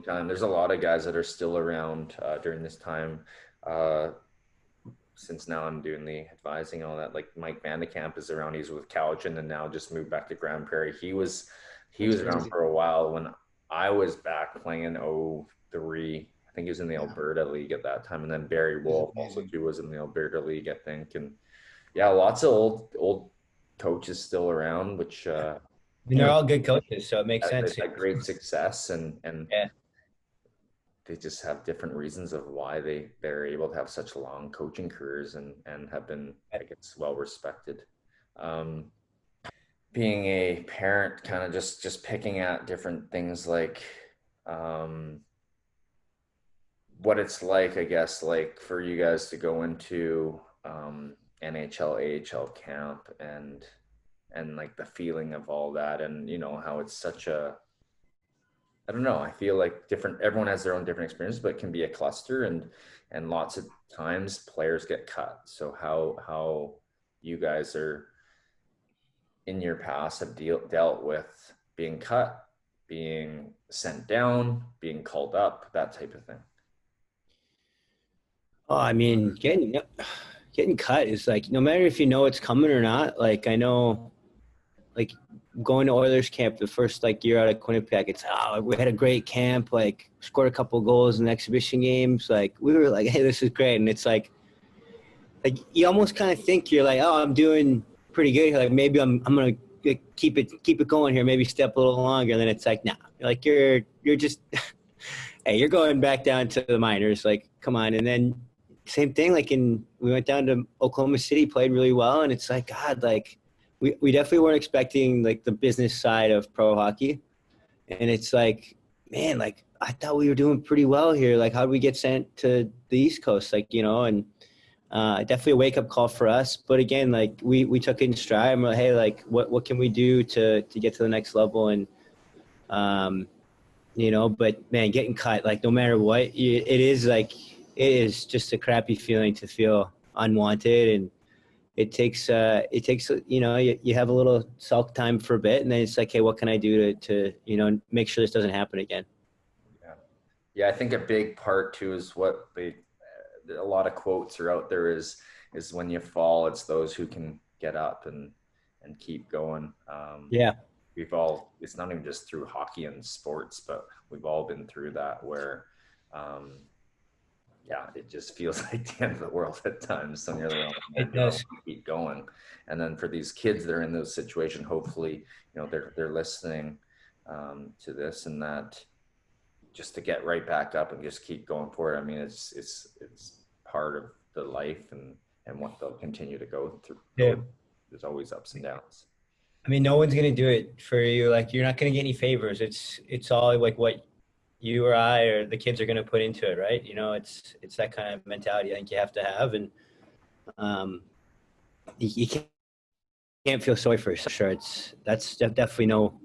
long time. There's a lot of guys that are still around during this time. Uh, since now I'm doing the advising and all that, like Mike Vandekamp is around. He's with Cowichan and now just moved back to Grand Prairie. He That's was around crazy. for a while when I was back playing in '03. I think he was in the Yeah, Alberta League at that time. And then Barry that's Wolf also amazing. too was in the Alberta League, I think. And yeah, lots of old coaches still around, which I mean, you they're know all good coaches, so it makes they've sense. had great success and Yeah. they just have different reasons of why they're able to have such long coaching careers and have been, I guess, well respected. Um, Being a parent, kind of just picking at different things like um, what it's like, I guess, like for you guys to go into NHL, AHL camp and like the feeling of all that, and how it's such a, I don't know. I feel like different. Everyone has their own different experiences, but it can be a cluster, and lots of times players get cut. So how you guys are in your past have dealt with being cut, being sent down, being called up, that type of thing. Oh, I mean, getting cut is like no matter if you know it's coming or not. Like I know, like going to Oilers camp the first like year out of Quinnipiac, it's we had a great camp. Like scored a couple goals in exhibition games. Like we were like, hey, this is great, and it's like you almost kind of think you're like, oh, I'm doing pretty good here. Like maybe I'm gonna keep it going here. Maybe step a little longer. And then it's like, nah, like you're just hey, you're going back down to the minors. Like, come on. And then same thing. Like we went down to Oklahoma City, played really well, and it's like God, like we definitely weren't expecting like the business side of pro hockey, and it's like, man, like I thought we were doing pretty well here. Like, how did we get sent to the East Coast? Like, and definitely a wake up call for us. But again, like we took it in stride and we're like, hey, like what can we do to get to the next level? And um, but man, getting cut, like no matter what, it is like it is just a crappy feeling to feel unwanted, and it takes you have a little sulk time for a bit, and then it's like, hey, what can I do to make sure this doesn't happen again? Yeah, yeah. I think a big part too is what a lot of quotes are out there is when you fall, it's those who can get up and keep going. Yeah. We've all, it's not even just through hockey and sports, but we've all been through that where um, yeah, it just feels like the end of the world at times. So nearly all It you know, does. keep going. And then for these kids that are in those situations, hopefully, they're listening to this and that, just to get right back up and just keep going forward. I mean, it's part of the life and what they'll continue to go through. Yeah. There's always ups and downs. I mean, no one's gonna do it for you. Like, you're not gonna get any favors. It's all like what you or I or the kids are gonna put into it, right? It's that kind of mentality I think you have to have, and um, you can't feel sorry for yourself. Sure, that's definitely no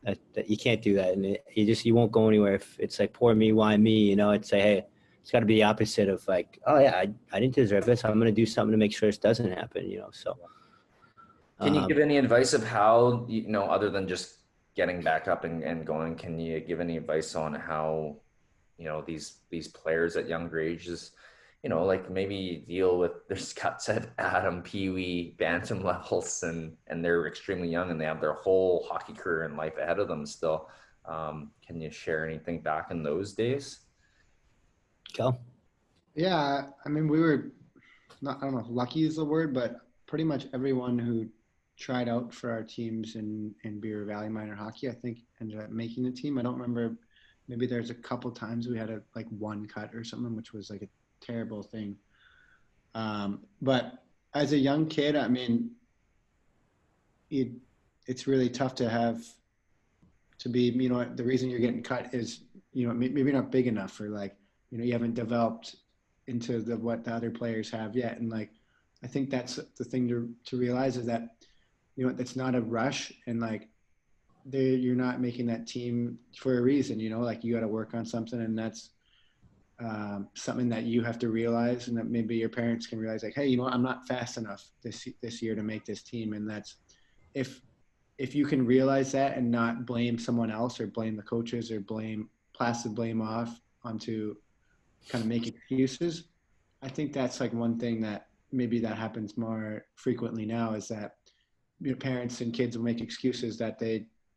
that you can't do that, and you won't go anywhere if it's like poor me, why me? It's like, hey, it's got to be the opposite of like, oh yeah, I didn't deserve this. I'm gonna do something to make sure this doesn't happen. So. Can you Um, give any advice of how, other than just getting back up and going, can you give any advice on how, these players at younger ages, like maybe deal with their cuts at Adam, Pee Wee, Bantam levels, and they're extremely young and they have their whole hockey career and life ahead of them still. Can you share anything back in those days? Go. Yeah, I mean, we were not, I don't know if lucky is the word, but pretty much everyone who tried out for our teams in Beaver Valley minor hockey, I think ended up making the team. I don't remember. Maybe there's a couple times we had a like one cut or something, which was like a terrible thing. But as a young kid, I mean, it it's really tough to have to be. The reason you're getting cut is maybe not big enough, or like you haven't developed into what the other players have yet, and like I think that's the thing to realize is that that's not a rush, and like you're not making that team for a reason. Like you got to work on something, and that's something that you have to realize, and that maybe your parents can realize, like, hey, I'm not fast enough this year to make this team, and that's if if you can realize that and not blame someone else or blame the coaches or blame pass the blame off onto kind of make excuses. I think that's like one thing that maybe that happens more frequently now is that parents and kids will make excuses that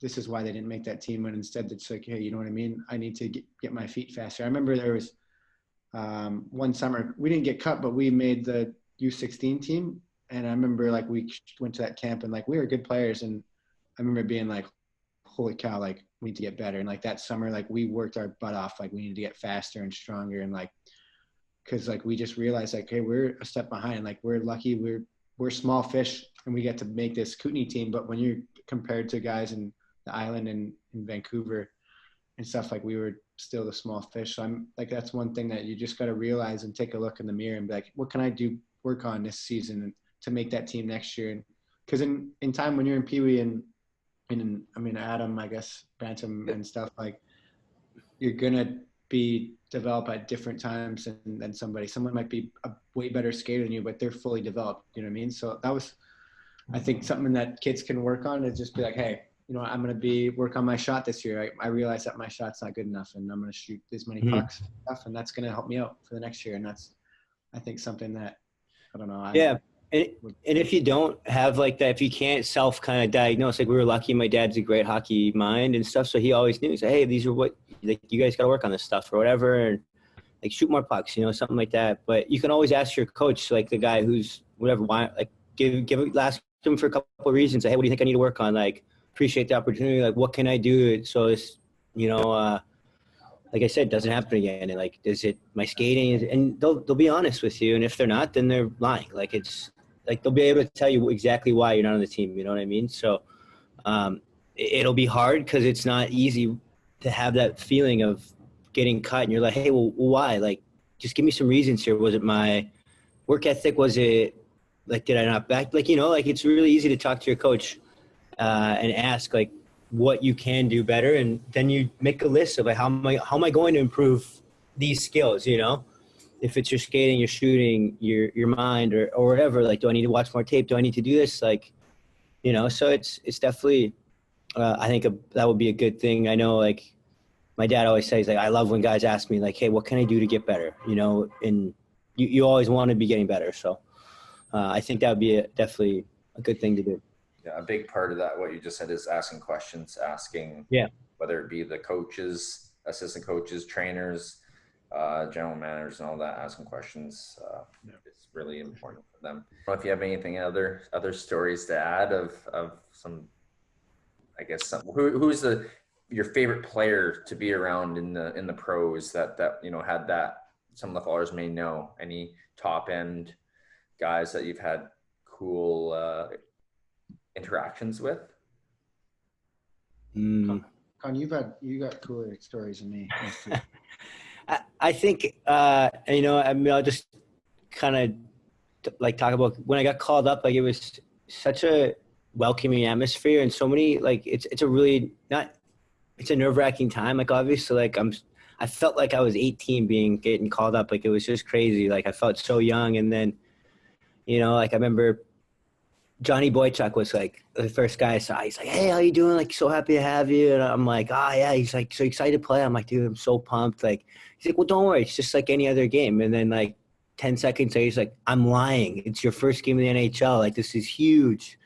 this is why they didn't make that team, when instead it's like, hey, you know what I mean? I need to get my feet faster. I remember there was one summer we didn't get cut, but we made the U16 team, and I remember like we went to that camp and like we were good players, and I remember being like, holy cow, like we need to get better. And like that summer, like we worked our butt off, like we need to get faster and stronger, and like because like we just realized like, hey, we're a step behind. Like we're lucky, we're small fish, and we get to make this Kootenai team. But when you're compared to guys in the island and in Vancouver and stuff, like we were still the small fish. So I'm like, that's one thing that you just got to realize and take a look in the mirror and be like, what can I do, work on this season to make that team next year? And because in time when you're in Pee Wee and I mean Adam, I guess Bantam and stuff, like you're gonna be developed at different times than somebody. Someone might be a way better skater than you, but they're fully developed. You know what I mean? So that was, I think, something that kids can work on, is just be like, hey, you know, I'm going to work on my shot this year. I realize that my shot's not good enough, and I'm going to shoot this many pucks and stuff, and that's going to help me out for the next year. And that's, I think, something that, I don't know. Yeah. And if you don't have like that, if you can't self kind of diagnose, like we were lucky, my dad's a great hockey mind and stuff. So he always knew, say, hey, these are what, like, you guys got to work on this stuff or whatever. And like shoot more pucks, you know, something like that. But you can always ask your coach, like the guy who's whatever, why, like ask him for a couple of reasons. Like, hey, what do you think I need to work on? Like, appreciate the opportunity. Like, what can I do so it's, you know, like I said, doesn't happen again. And like, is it my skating? And they'll be honest with you. And if they're not, then they're lying. Like it's like, they'll be able to tell you exactly why you're not on the team. You know what I mean? So it'll be hard because it's not easy to have that feeling of getting cut. And you're like, hey, well, why? Like, just give me some reasons here. Was it my work ethic? Was it like, did I not back? Like, you know, like it's really easy to talk to your coach and ask like what you can do better. And then you make a list of like, how am I going to improve these skills? You know, if it's your skating, your shooting, your mind or whatever, like, do I need to watch more tape? Do I need to do this? Like, you know, so it's definitely, I think that would be a good thing. I know, like, my dad always says, like, I love when guys ask me, like, hey, what can I do to get better? You know, and you always want to be getting better. So I think that would be definitely a good thing to do. Yeah, a big part of that, what you just said, is asking questions, whether it be the coaches, assistant coaches, trainers, general managers and all that, asking questions. It's really important for them. I don't know if you have anything other stories to add of some, I guess, who's your favorite player to be around in the pros that you know had that, some of the followers may know, any top end guys that you've had cool interactions with? Con, you got cooler stories than me. I think, you know, I mean, I'll just kind of like talk about when I got called up. Like, it was such a welcoming atmosphere, and so many, like, it's a really it's a nerve-wracking time. Like, obviously, like I felt like I was 18 getting called up. Like, it was just crazy. Like, I felt so young. And then, you know, like I remember Johnny Boychuck was like the first guy I saw. He's like, hey, how you doing? Like, so happy to have you. And I'm like, yeah. He's like, so excited to play. I'm like, dude, I'm so pumped. Like, he's like, well, don't worry. It's just like any other game. And then like 10 seconds later, he's like, I'm lying. It's your first game in the NHL. Like, this is huge.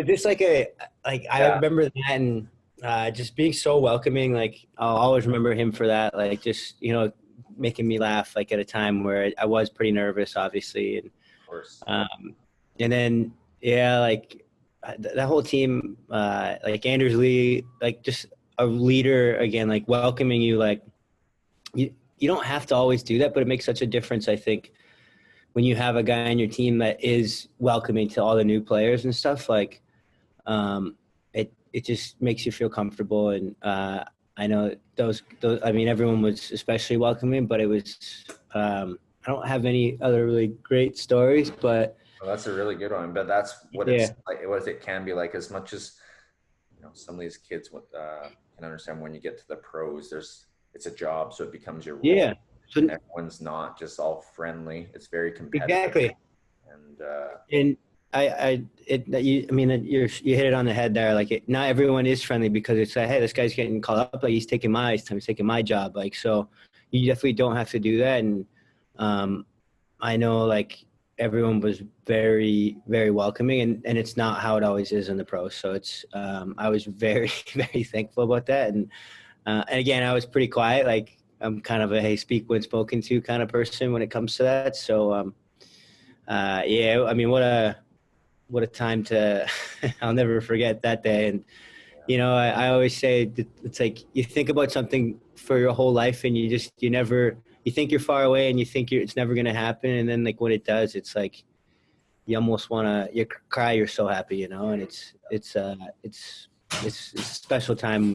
Just like I remember that, and just being so welcoming. Like, I'll always remember him for that. Like, just, you know, making me laugh, like, at a time where I was pretty nervous, obviously. And, Of course. And then, yeah, like that whole team, like Anders Lee, like just a leader again, like welcoming you. Like, you don't have to always do that, but it makes such a difference, I think, when you have a guy on your team that is welcoming to all the new players and stuff. Like, it just makes you feel comfortable. And I know those, I mean, everyone was especially welcoming, but it was, I don't have any other really great stories, but well, that's a really good one. But that's what it's like, what it can be like. As much as, you know, some of these kids can understand, when you get to the pros, it's a job, so it becomes your role. Yeah. So, and everyone's not just all friendly. It's very competitive. Exactly. And I mean, you hit it on the head there. Like, not everyone is friendly because it's like, hey, this guy's getting called up. Like, he's taking my time, he's taking my job. Like, so you definitely don't have to do that. And I know like everyone was very, very welcoming, and it's not how it always is in the pros. So it's I was very, very thankful about that. And again, I was pretty quiet. Like, I'm kind of a hey, speak when spoken to kind of person when it comes to that. So yeah, I mean, what a time to I'll never forget that day. And I always say that it's like you think about something for your whole life, and you think you're far away, and you think it's never going to happen, and then like when it does, it's like you almost want to you cry, you're so happy. And it's a special time